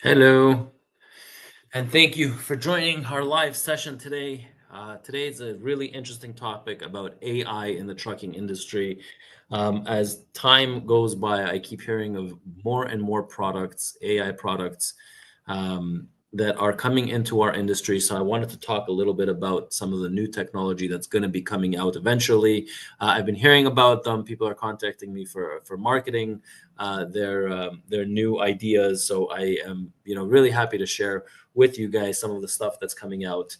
Hello, and thank you for joining our live session today. Today is a really interesting topic about AI in the trucking industry. As time goes by, I keep hearing of more and more products, AI products, that are coming into our industry. So I wanted to talk a little bit about some of the new technology that's going to be coming out eventually. I've been hearing about them. People are contacting me for marketing their new ideas. So I am really happy to share with you guys some of the stuff that's coming out,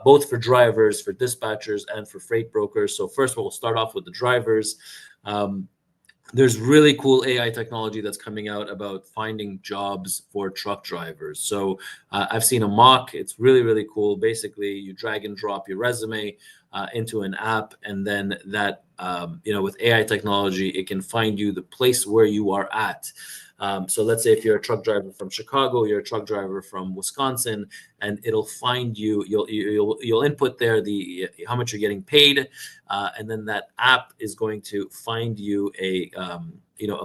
both for drivers, for dispatchers, and for freight brokers. So first, we'll start off with the drivers. Um, there's really cool AI technology that's coming out about finding jobs for truck drivers. So I've seen a mock. It's really, really cool. Basically, you drag and drop your resume into an app, and then that, with AI technology, it can find you the place where you are at. So let's say if you're a truck driver from Chicago, you're a truck driver from Wisconsin, and it'll find you. You'll input there the how much you're getting paid, and then that app is going to find you a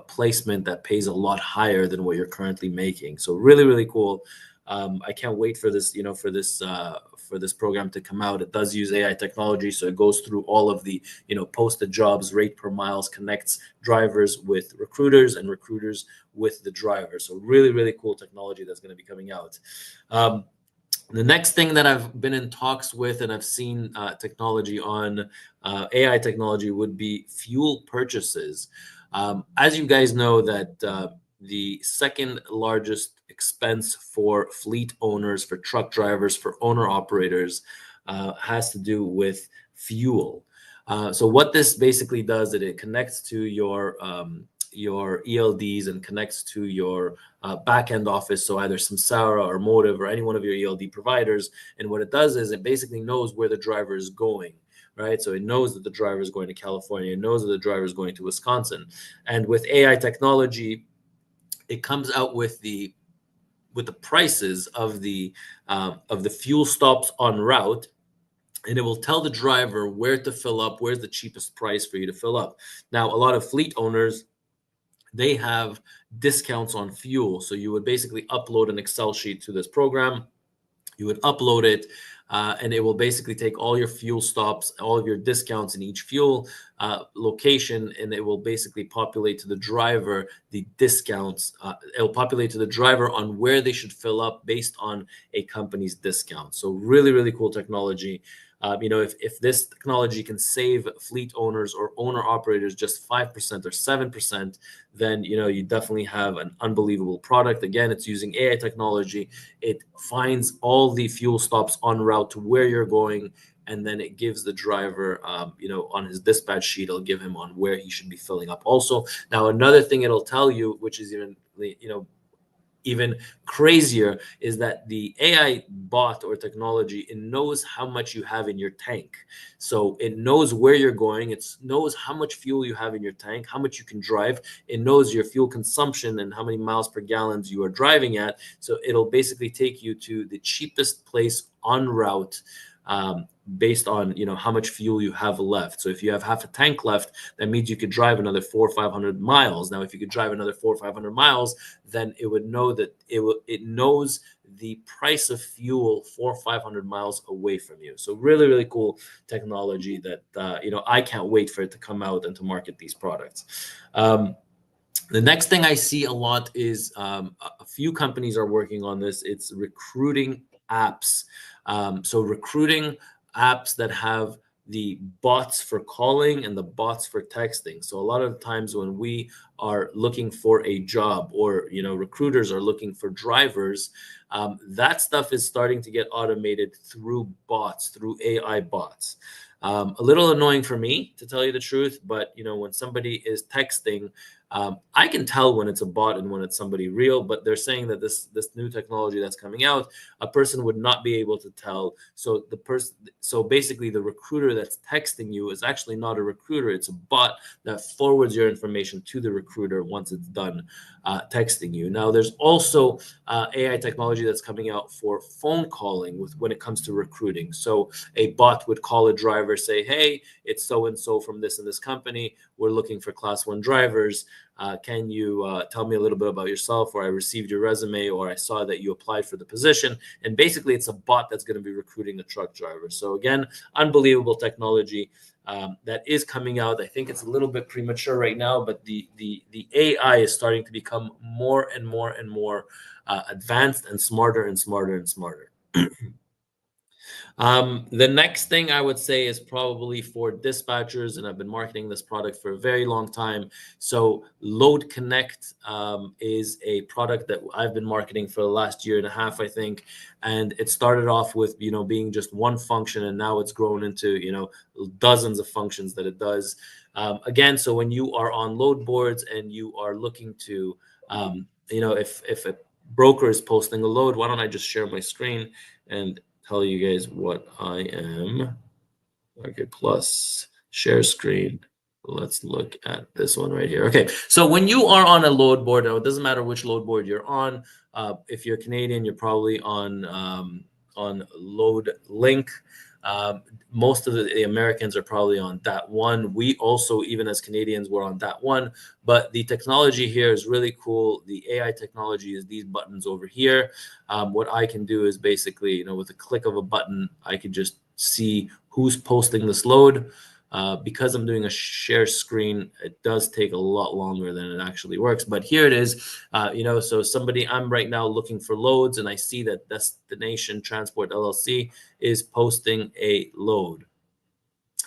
placement that pays a lot higher than what you're currently making. So really, really cool. I can't wait for this, for this program to come out. It does use AI technology, so it goes through all of the, posted jobs, rate per miles, connects drivers with recruiters and recruiters with the drivers. So really, really cool technology that's going to be coming out. The next thing that I've been in talks with and I've seen technology on, AI technology, would be fuel purchases. As you guys know, that the second largest expense for fleet owners, for truck drivers, for owner operators, has to do with fuel. So what this basically does is it connects to your ELDs and connects to your back-end office, so either Samsara or Motive or any one of your ELD providers. And what it does is it basically knows where the driver is going, right? So it knows that the driver is going to California, it knows that the driver is going to Wisconsin. And with AI technology, it comes out with the prices of the fuel stops en route, and it will tell the driver where to fill up, where's the cheapest price for you to fill up. Now, a lot of fleet owners, they have discounts on fuel. So you would basically upload an Excel sheet to this program. You would upload it, and it will basically take all your fuel stops, all of your discounts in each fuel location, and it will basically populate to the driver the discounts. It will populate to the driver on where they should fill up based on a company's discount. So really, really cool technology. If this technology can save fleet owners or owner operators just 5% or 7%, then you definitely have an unbelievable product. Again, it's using AI technology. It finds all the fuel stops en route to where you're going, and then it gives the driver, on his dispatch sheet, it'll give him on where he should be filling up. Also, now another thing it'll tell you, which is even crazier, is that the AI bot or technology, it knows how much you have in your tank. So it knows where you're going. It knows how much fuel you have in your tank, how much you can drive. It knows your fuel consumption and how many miles per gallon you are driving at. So it'll basically take you to the cheapest place en route, based on how much fuel you have left. So if you have half a tank left, that means you could drive another 400 or 500 miles. Now, if you could drive another 400 or 500 miles, then it would know that it knows the price of fuel 400 or 500 miles away from you. So really, really cool technology that I can't wait for it to come out and to market these products. The next thing I see a lot is, a few companies are working on this. It's recruiting apps. So recruiting apps that have the bots for calling and the bots for texting. So a lot of times when we are looking for a job, or recruiters are looking for drivers, that stuff is starting to get automated through bots, through AI bots. A little annoying for me, to tell you the truth, but when somebody is texting, I can tell when it's a bot and when it's somebody real. But they're saying that this new technology that's coming out, a person would not be able to tell. So basically, the recruiter that's texting you is actually not a recruiter. It's a bot that forwards your information to the recruiter once it's done texting you. Now, there's also AI technology that's coming out for phone calling when it comes to recruiting. So a bot would call a driver, say, "Hey, it's so and so from this and this company. We're looking for class 1 drivers." Can you tell me a little bit about yourself, or I received your resume, or I saw that you applied for the position. And basically it's a bot that's going to be recruiting a truck driver. So again, unbelievable technology that is coming out. I think it's a little bit premature right now, but the AI is starting to become more and more and more advanced and smarter and smarter and smarter. The next thing I would say is probably for dispatchers, and I've been marketing this product for a very long time. So Load Connect is a product that I've been marketing for the last year and a half, I think. And it started off with, being just one function, and now it's grown into, dozens of functions that it does. Again, so when you are on load boards and you are looking to, if a broker is posting a load, why don't I just share my screen and tell you guys what I am. Okay, plus share screen. Let's look at this one right here. Okay, so when you are on a load board, now it doesn't matter which load board you're on. If you're Canadian, you're probably on Load Link. Most of the Americans are probably on that one. We also, even as Canadians, were on that one. But the technology here is really cool. The AI technology is these buttons over here. What I can do is basically, with a click of a button, I can just see who's posting this load. Because I'm doing a share screen, it does take a lot longer than it actually works. But here it is, so I'm right now looking for loads, and I see that Destination Transport LLC is posting a load.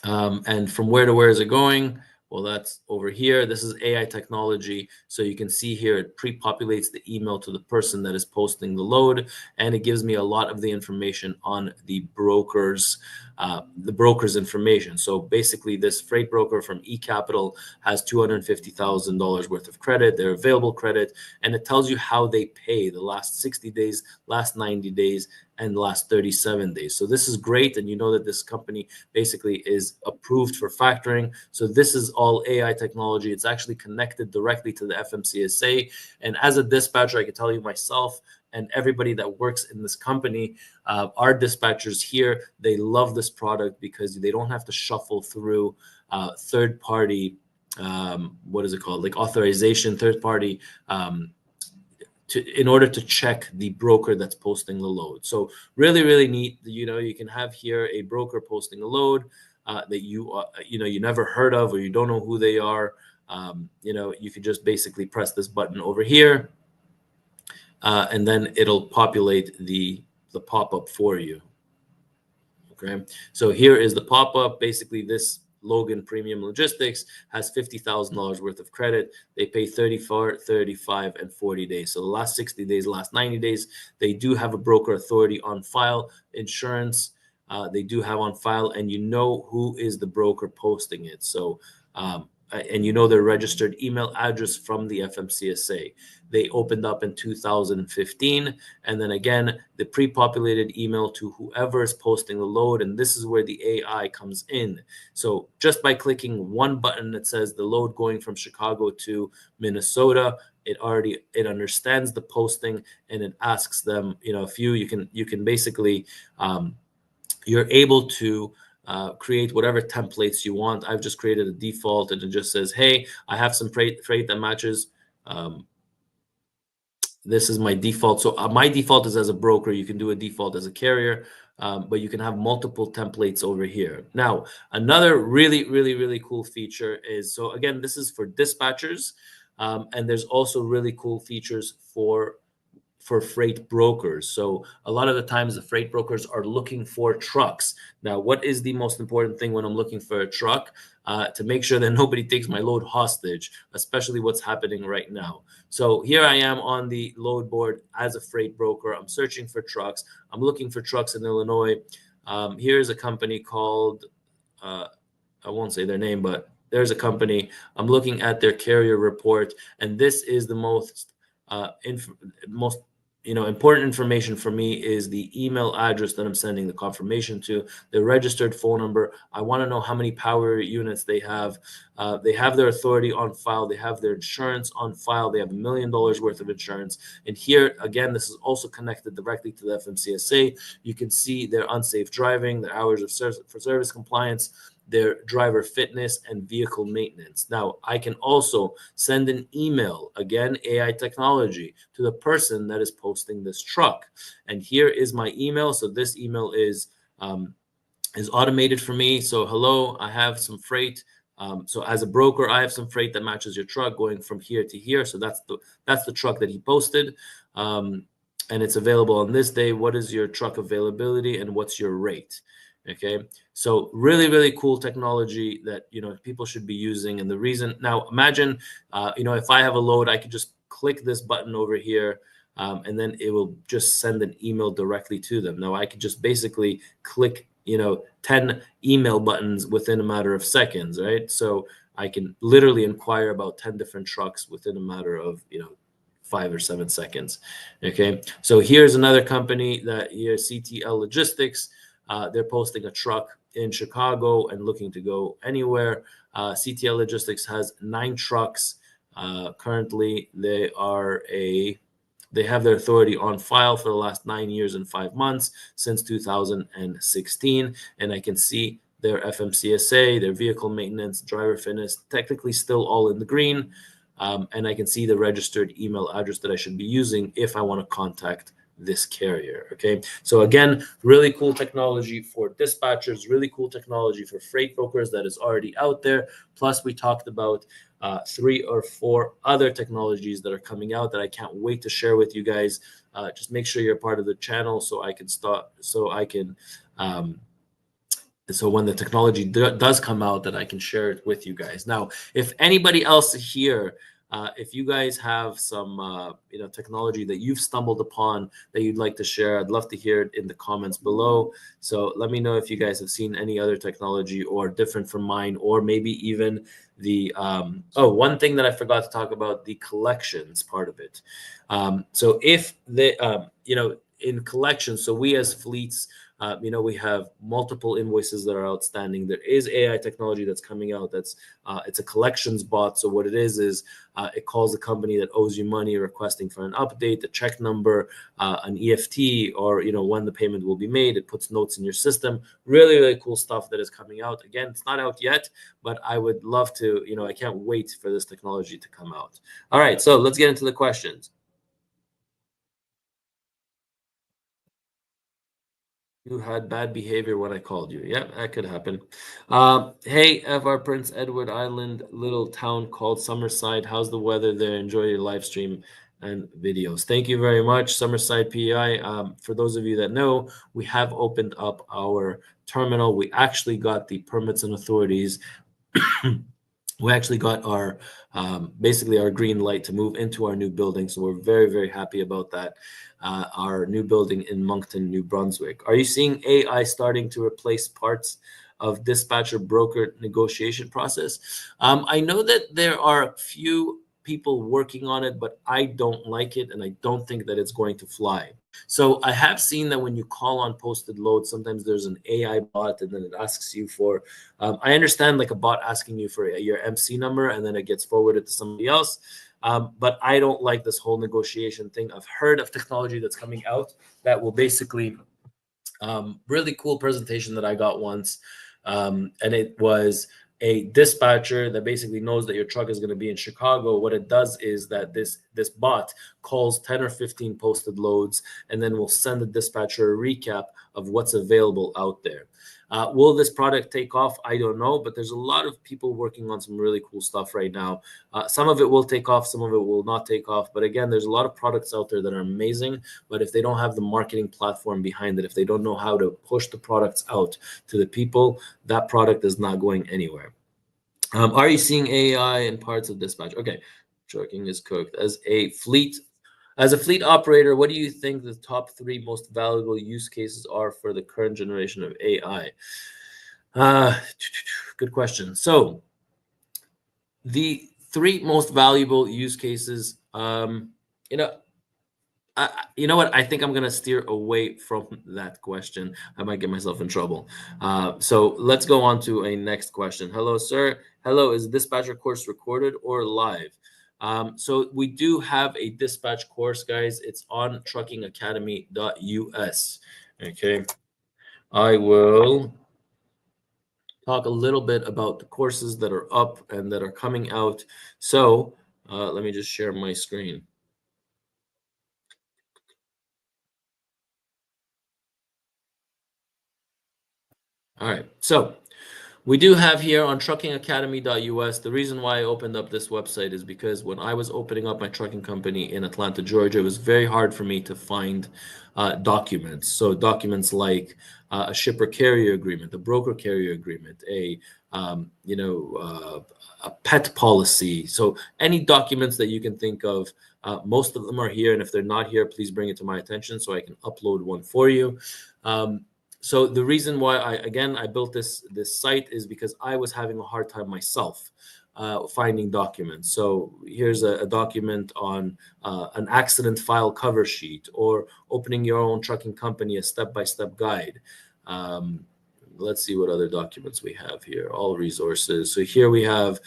And from where to where is it going? Well, that's over here. This is AI technology. So you can see here, it pre-populates the email to the person that is posting the load, and it gives me a lot of the information on the broker's information. So basically, this freight broker from eCapital has $250,000 worth of credit, their available credit, and it tells you how they pay the last 60 days, last 90 days, and the last 37 days. So this is great. And you know that this company basically is approved for factoring. So this is all AI technology. It's actually connected directly to the FMCSA. And as a dispatcher, I can tell you myself and everybody that works in this company, our dispatchers here, they love this product because they don't have to shuffle through third-party, what is it called? Like authorization, third-party, in order to check the broker that's posting the load. So really, really neat. You can have here a broker posting a load that you never heard of, or you don't know who they are. You could just basically press this button over here, and then it'll populate the pop-up for you. Okay, so here is the pop-up. Basically, this Logan Premium Logistics has $50,000 worth of credit. They pay 34, 35, and 40 days. So the last 60 days, last 90 days, they do have a broker authority on file. Insurance, they do have on file, and you know who is the broker posting it. So, and their registered email address from the FMCSA. They opened up in 2015. And then again, the pre-populated email to whoever is posting the load. And this is where the AI comes in. So just by clicking one button that says the load going from Chicago to Minnesota, it understands the posting, and it asks them, you can basically, you're able to create whatever templates you want. I've just created a default, and it just says, hey, I have some freight that matches. This is my default. So my default is as a broker. You can do a default as a carrier, but you can have multiple templates over here. Now, another really, really, really cool feature is, so again, this is for dispatchers, and there's also really cool features for freight brokers. So a lot of the times the freight brokers are looking for trucks. Now, what is the most important thing when I'm looking for a truck? To make sure that nobody takes my load hostage, especially what's happening right now. So here I am on the load board as a freight broker. I'm searching for trucks. I'm looking for trucks in Illinois. Here's a company called, I won't say their name, but there's a company. I'm looking at their carrier report, and this is the most important information for me is the email address that I'm sending the confirmation to, the registered phone number. I want to know how many power units they have. They have their authority on file. They have their insurance on file. They have $1 million worth of insurance. And here, again, this is also connected directly to the FMCSA. You can see their unsafe driving, their hours of service compliance, their driver fitness and vehicle maintenance. Now, I can also send an email, again, AI technology, to the person that is posting this truck. And here is my email. So this email is automated for me. So hello, I have some freight. So as a broker, I have some freight that matches your truck going from here to here. So that's the truck that he posted. And it's available on this day. What is your truck availability and what's your rate? Okay, so really, really cool technology that people should be using. And the reason now, imagine if I have a load, I could just click this button over here, and then it will just send an email directly to them. Now I could just basically click 10 email buttons within a matter of seconds, right? So I can literally inquire about 10 different trucks within a matter of 5 or 7 seconds. Okay, so here's another company that here, CTL Logistics. They're posting a truck in Chicago and looking to go anywhere. CTL Logistics has 9 trucks. Currently, they have their authority on file for the last 9 years and 5 months since 2016. And I can see their FMCSA, their vehicle maintenance, driver fitness, technically still all in the green. And I can see the registered email address that I should be using if I want to contact this carrier. Okay, so again, really cool technology for dispatchers, really cool technology for freight brokers that is already out there. Plus, we talked about 3 or 4 other technologies that are coming out that I can't wait to share with you guys. Just make sure you're part of the channel so I can so when the technology does come out, that I can share it with you guys. Now, if anybody else here, if you guys have some technology that you've stumbled upon that you'd like to share, I'd love to hear it in the comments below. So let me know if you guys have seen any other technology or different from mine, or maybe even the one thing that I forgot to talk about, the collections part of it. So if they in collections, so we as fleets, we have multiple invoices that are outstanding. There is AI technology that's coming out. It's a collections bot. So what it is it calls the company that owes you money requesting for an update, a check number, an EFT, or when the payment will be made. It puts notes in your system. Really, really cool stuff that is coming out. Again, it's not out yet, but I would love to. I can't wait for this technology to come out. All right, so let's get into the questions. You had bad behavior when I called you. Yeah, that could happen. Hey, FR Prince Edward Island, little town called Summerside. How's the weather there? Enjoy your live stream and videos. Thank you very much, Summerside PEI. For those of you that know, we have opened up our terminal. We actually got the permits and authorities. We actually got our basically our green light to move into our new building. So we're very, very happy about that. Our new building in Moncton, New Brunswick. Are you seeing AI starting to replace parts of dispatcher broker negotiation process? I know that there are a few people working on it, but I don't like it, and I don't think that it's going to fly. So I have seen that when you call on posted load, sometimes there's an AI bot, and then it asks you for. I understand like a bot asking you for your MC number, and then it gets forwarded to somebody else. But I don't like this whole negotiation thing. I've heard of technology that's coming out that will basically, really cool presentation that I got once. And it was a dispatcher that basically knows that your truck is going to be in Chicago. What it does is that this bot calls 10 or 15 posted loads, and then will send the dispatcher a recap of what's available out there. Will this product take off? I don't know, but there's a lot of people working on some really cool stuff right now. Some of it will take off, some of it will not take off. But again, there's a lot of products out there that are amazing, but if they don't have the marketing platform behind it, if they don't know how to push the products out to the people, that product is not going anywhere. Are you seeing AI in parts of dispatch? Okay, trucking is cooked. As a fleet operator, what do you think the top 3 most valuable use cases are for the current generation of AI? Good question. So the 3 most valuable use cases, you know what? I think I'm going to steer away from that question. I might get myself in trouble. So let's go on to a next question. Hello, sir. Hello, is the dispatcher course recorded or live? So we do have a dispatch course, guys. It's on truckingacademy.us. Okay. I will talk a little bit about the courses that are up and that are coming out. So let me just share my screen. All right. So we do have here on truckingacademy.us. The reason why I opened up this website is because when I was opening up my trucking company in Atlanta, Georgia, it was very hard for me to find documents. So documents like a shipper carrier agreement, a broker carrier agreement, a pet policy. So any documents that you can think of, most of them are here. And if they're not here, please bring it to my attention so I can upload one for you. Um, so the reason why I built this site is because I was having a hard time myself finding documents. So here's a document on an accident file cover sheet, or opening your own trucking company, a step-by-step guide. Um, let's see what other documents we have here. All resources. So here we have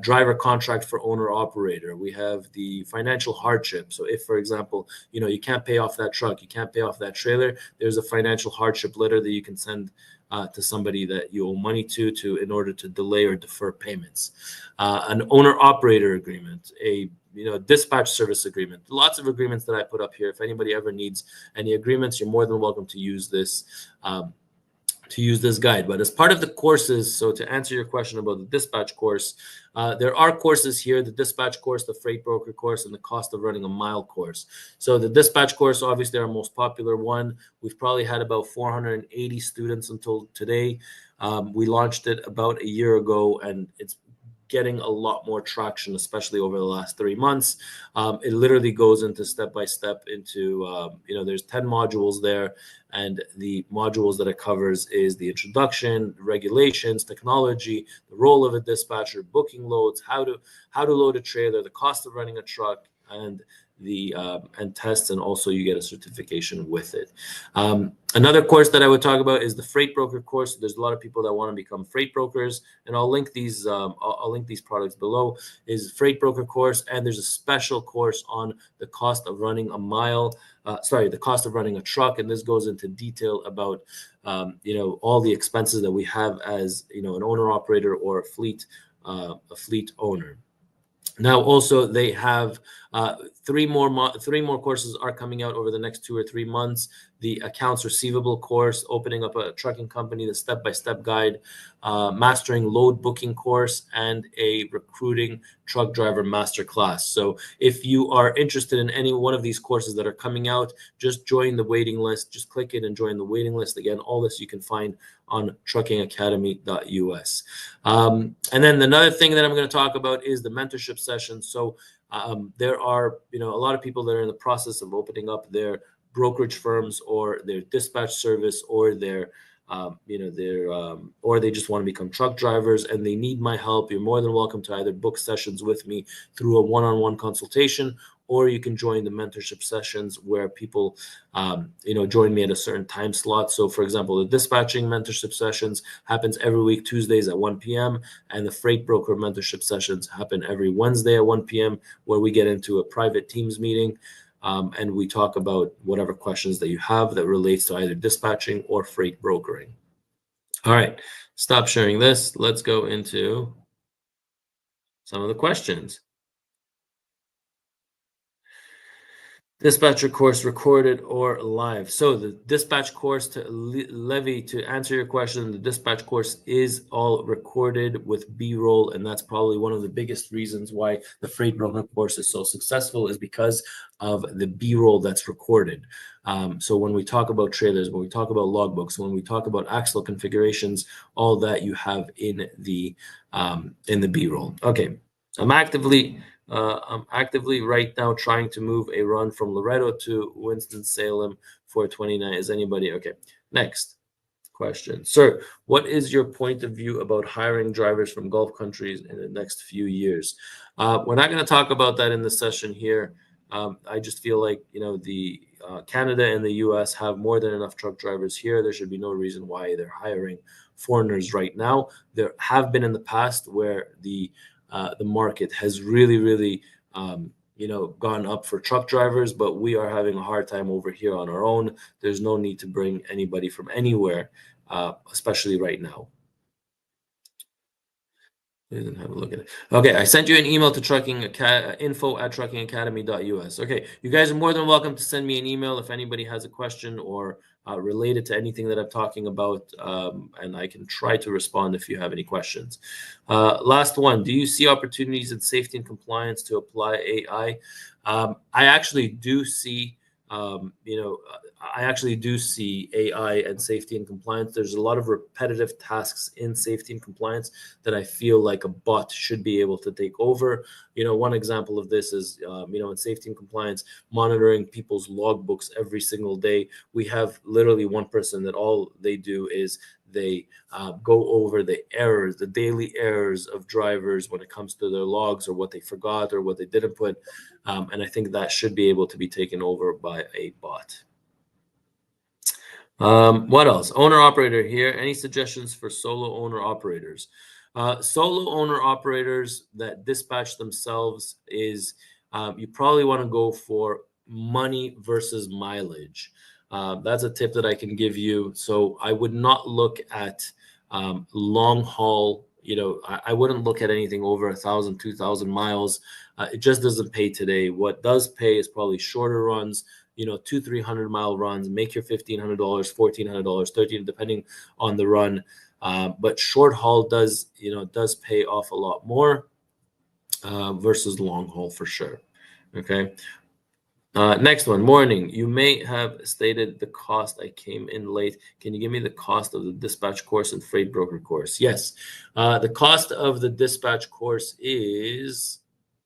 driver contract for owner operator. We have the financial hardship. So if, for example, you can't pay off that truck, you can't pay off that trailer, there's a financial hardship letter that you can send to somebody that you owe money to in order to delay or defer payments. An owner operator agreement, a dispatch service agreement. Lots of agreements that I put up here. If anybody ever needs any agreements, you're more than welcome to use this. Guide. But as part of the courses, so to answer your question about the dispatch course, there are courses here: the dispatch course, the freight broker course, and the cost of running a mile course. So the dispatch course, obviously our most popular one. We've probably had about 480 students until today. We launched it about a year ago, and it's getting a lot more traction, especially over the last 3 months. It literally goes into step by step into, there's 10 modules there. And the modules that it covers is the introduction, regulations, technology, the role of a dispatcher, booking loads, how to load a trailer, the cost of running a truck, and tests, and also you get a certification with it. Another course that I would talk about is the freight broker course. There's a lot of people that want to become freight brokers, and I'll link these. I'll link these products below. Is freight broker course, and there's a special course on the cost of running a mile. The cost of running a truck, and this goes into detail about all the expenses that we have as an owner operator or a fleet owner. Now, also they have three more courses are coming out over the next 2 or 3 months. The accounts receivable course, opening up a trucking company, the step-by-step guide, mastering load booking course, and a recruiting truck driver master class. So if you are interested in any one of these courses that are coming out, just join the waiting list. Just click it and join the waiting list. Again, all this you can find on truckingacademy.us. And then another thing that I'm going to talk about is the mentorship session. So there are a lot of people that are in the process of opening up their brokerage firms or their dispatch service or or they just want to become truck drivers and they need my help. You're more than welcome to either book sessions with me through a one-on-one consultation, or you can join the mentorship sessions where people, join me at a certain time slot. So, for example, the dispatching mentorship sessions happens every week, Tuesdays at 1 p.m., and the freight broker mentorship sessions happen every Wednesday at 1 p.m., where we get into a private Teams meeting. And we talk about whatever questions that you have that relates to either dispatching or freight brokering. All right, stop sharing this. Let's go into some of the questions. Dispatcher course recorded or live. So the dispatch course, to answer your question, the dispatch course is all recorded with B-roll, and that's probably one of the biggest reasons why the freight broker course is so successful, is because of the B-roll that's recorded. So when we talk about trailers, when we talk about logbooks, when we talk about axle configurations, all that you have in the B-roll. Okay, I'm actively right now trying to move a run from Loretto to Winston-Salem for 29. Is anybody okay? Next question. Sir, what is your point of view about hiring drivers from Gulf countries in the next few years? We're not going to talk about that in the session here. I just feel like, the Canada and the US have more than enough truck drivers here. There should be no reason why they're hiring foreigners right now. There have been in the past where the market has really gone up for truck drivers, but we are having a hard time over here on our own. There's no need to bring anybody from anywhere, especially right now. Didn't have a look at it. Okay, I sent you an email to info@truckingacademy.us. Okay, you guys are more than welcome to send me an email if anybody has a question or related to anything that I'm talking about, and I can try to respond if you have any questions. Last one, do you see opportunities in safety and compliance to apply AI? I actually do see, I actually do see AI and safety and compliance. There's a lot of repetitive tasks in safety and compliance that I feel like a bot should be able to take over. One example of this is, in safety and compliance, monitoring people's logbooks every single day. We have literally one person that all they do is they go over the errors, the daily errors of drivers when it comes to their logs or what they forgot or what they didn't put. And I think that should be able to be taken over by a bot. What else? Owner operator here. Any suggestions for solo owner operators? Solo owner operators that dispatch themselves is you probably want to go for money versus mileage. That's a tip that I can give you. So I would not look at long haul. I wouldn't look at anything over 1,000, 2,000 miles. It just doesn't pay today. What does pay is probably shorter runs. 200-300 mile runs, make your $1,500, $1,400, $13, depending on the run. But short haul does pay off a lot more versus long haul for sure. Okay. Next one, morning. You may have stated the cost. I came in late. Can you give me the cost of the dispatch course and freight broker course? Yes. The cost of the dispatch course is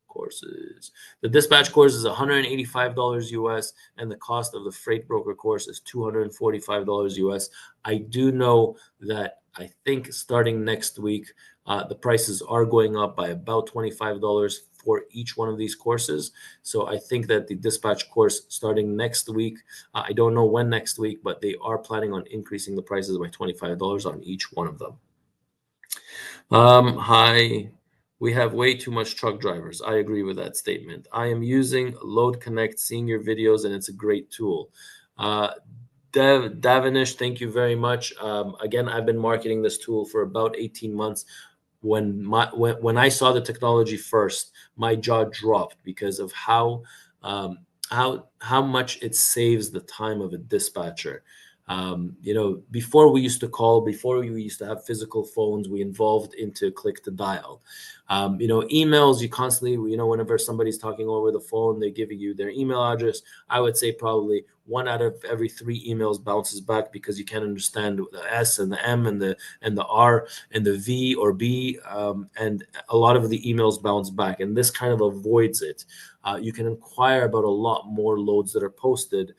courses. The dispatch course is $185 US, and the cost of the freight broker course is $245 US. I do know that I think starting next week, the prices are going up by about $25 for each one of these courses. So I think that the dispatch course starting next week, I don't know when next week, but they are planning on increasing the prices by $25 on each one of them. Hi. We have way too much truck drivers. I agree with that statement. I am using Load Connect, seeing your videos, and it's a great tool. Davinish, thank you very much. Again, I've been marketing this tool for about 18 months. When I saw the technology first, my jaw dropped because of how much it saves the time of a dispatcher. Before we used to call, before we used to have physical phones, we involved into click to dial. Emails, you constantly, whenever somebody's talking over the phone, they give you their email address. I would say probably 1 out of every 3 emails bounces back because you can't understand the S and the M and the R and the V or B, and a lot of the emails bounce back, and this kind of avoids it. You can inquire about a lot more loads that are posted.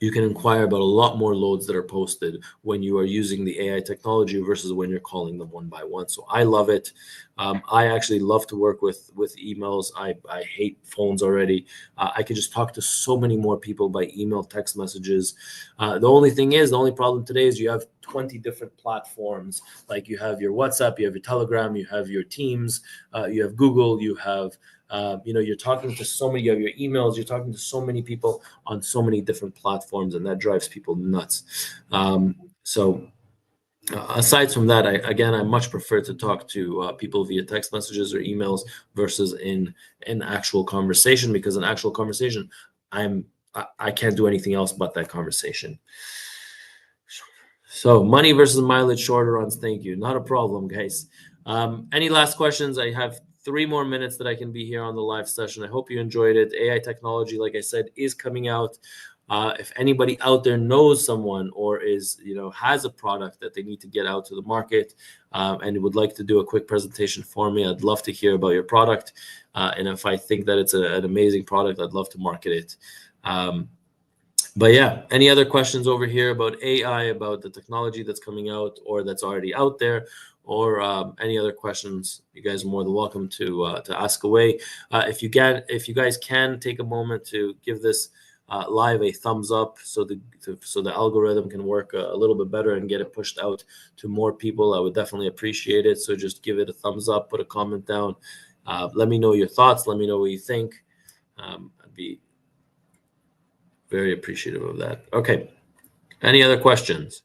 You can inquire about a lot more loads that are posted when you are using the AI technology versus when you're calling them one by one. So I love it. I actually love to work with emails. I hate phones already. I could just talk to so many more people by email, text messages. The only problem today is you have 20 different platforms. Like you have your WhatsApp, you have your Telegram, you have your Teams, you have Google, you have you're talking to so many of your emails, you're talking to so many people on so many different platforms, and that drives people nuts. Aside from that, I much prefer to talk to people via text messages or emails versus in actual conversation, because in actual conversation, I can't do anything else but that conversation. So money versus mileage, shorter runs. Thank you. Not a problem, guys. Any last questions? I have 3 more minutes that I can be here on the live session. I hope you enjoyed it. AI technology, like I said, is coming out. If anybody out there knows someone or has a product that they need to get out to the market, and would like to do a quick presentation for me, I'd love to hear about your product. And if I think that it's an amazing product, I'd love to market it. But yeah, any other questions over here about AI, about the technology that's coming out or that's already out there, or any other questions? You guys are more than welcome to ask away. If you guys can take a moment to give this live a thumbs up, so the algorithm can work a little bit better and get it pushed out to more people, I would definitely appreciate it. So just give it a thumbs up, put a comment down, let me know your thoughts, let me know what you think. I'd be very appreciative of that. Okay. Any other questions?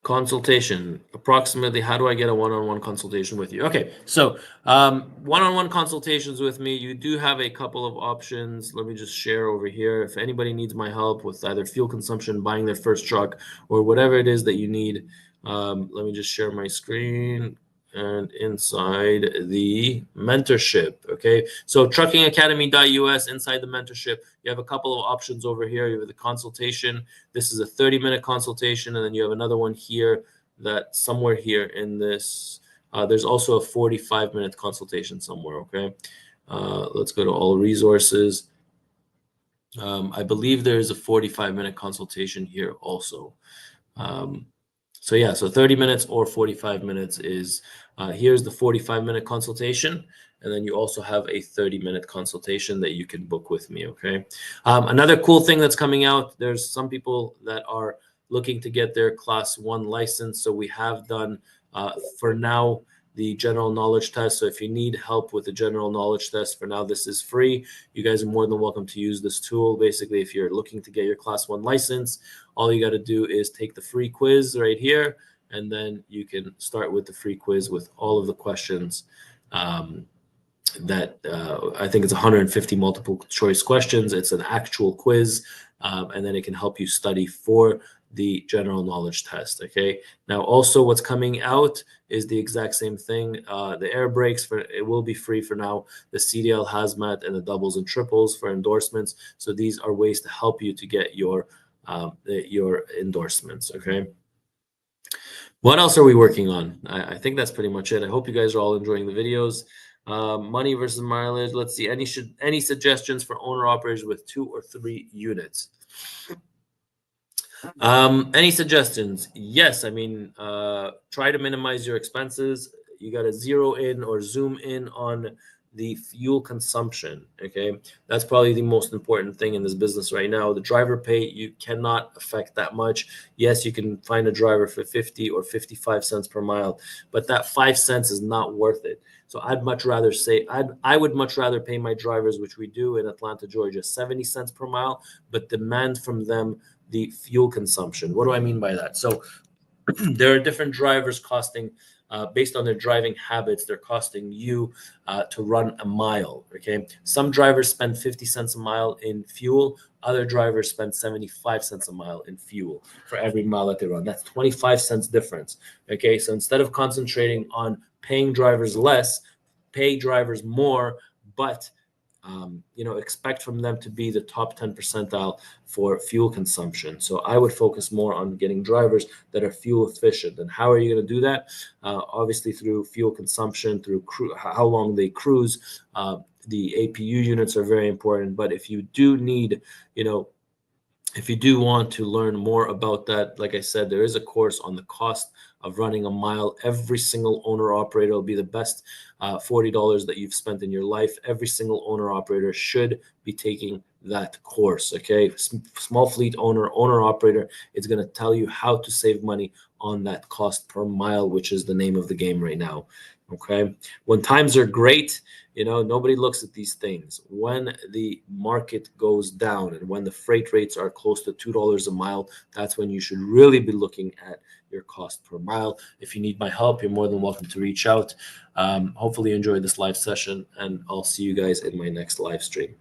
Consultation. Approximately, how do I get a one-on-one consultation with you? Okay, so one-on-one consultations with me, you do have a couple of options. Let me just share over here. If anybody needs my help with either fuel consumption, buying their first truck, or whatever it is that you need, let me just share my screen. And inside the mentorship, okay? So truckingacademy.us, inside the mentorship, you have a couple of options over here. You have the consultation. This is a 30-minute consultation, and then you have another one here that somewhere here in this, there's also a 45-minute consultation somewhere, okay? Let's go to all resources. I believe there is a 45-minute consultation here also. So yeah, so 30 minutes or 45 minutes is, here's the 45-minute consultation. And then you also have a 30-minute consultation that you can book with me, okay? Another cool thing that's coming out, there's some people that are looking to get their Class 1 license. So we have done, for now, the general knowledge test. So if you need help with the general knowledge test, for now, this is free. You guys are more than welcome to use this tool. Basically, if you're looking to get your Class 1 license, all you got to do is take the free quiz right here, and then you can start with the free quiz with all of the questions that I think it's 150 multiple choice questions. It's an actual quiz, and then it can help you study for the general knowledge test. Okay. Now, also what's coming out is the exact same thing. The air brakes, it will be free for now. The CDL hazmat and the doubles and triples for endorsements. So these are ways to help you to get your endorsements. Okay. What else are we working on? I think that's pretty much it. I hope you guys are all enjoying the videos. Money versus mileage. Let's see. Any suggestions for owner operators with 2 or 3 units? Any suggestions? Yes. I mean, try to minimize your expenses. You got to zero in or zoom in on the fuel consumption. Okay. That's probably the most important thing in this business right now. The driver pay, you cannot affect that much. Yes, you can find a driver for 50 or 55 cents per mile, but that 5 cents is not worth it. So I'd much rather say, I would much rather pay my drivers, which we do in Atlanta, Georgia, 70 cents per mile, but demand from them the fuel consumption. What do I mean by that? So there are different drivers costing, based on their driving habits, they're costing you to run a mile, okay? Some drivers spend 50 cents a mile in fuel. Other drivers spend 75 cents a mile in fuel for every mile that they run. That's 25 cents difference, okay? So instead of concentrating on paying drivers less, pay drivers more, but expect from them to be the top 10 percentile for fuel consumption. So I would focus more on getting drivers that are fuel efficient. And how are you going to do that? Obviously through fuel consumption, through how long they cruise. The APU units are very important. But if you do need, if you do want to learn more about that, like I said, there is a course on the cost of running a mile. Every single owner operator will be the best $40 that you've spent in your life. Every single owner operator should be taking that course. Okay. Small fleet owner operator is going to tell you how to save money on that cost per mile, which is the name of the game right now. Okay. When times are great, nobody looks at these things. When the market goes down and when the freight rates are close to $2 a mile, that's when you should really be looking at your cost per mile. If you need my help, you're more than welcome to reach out. Hopefully you enjoyed this live session, and I'll see you guys in my next live stream.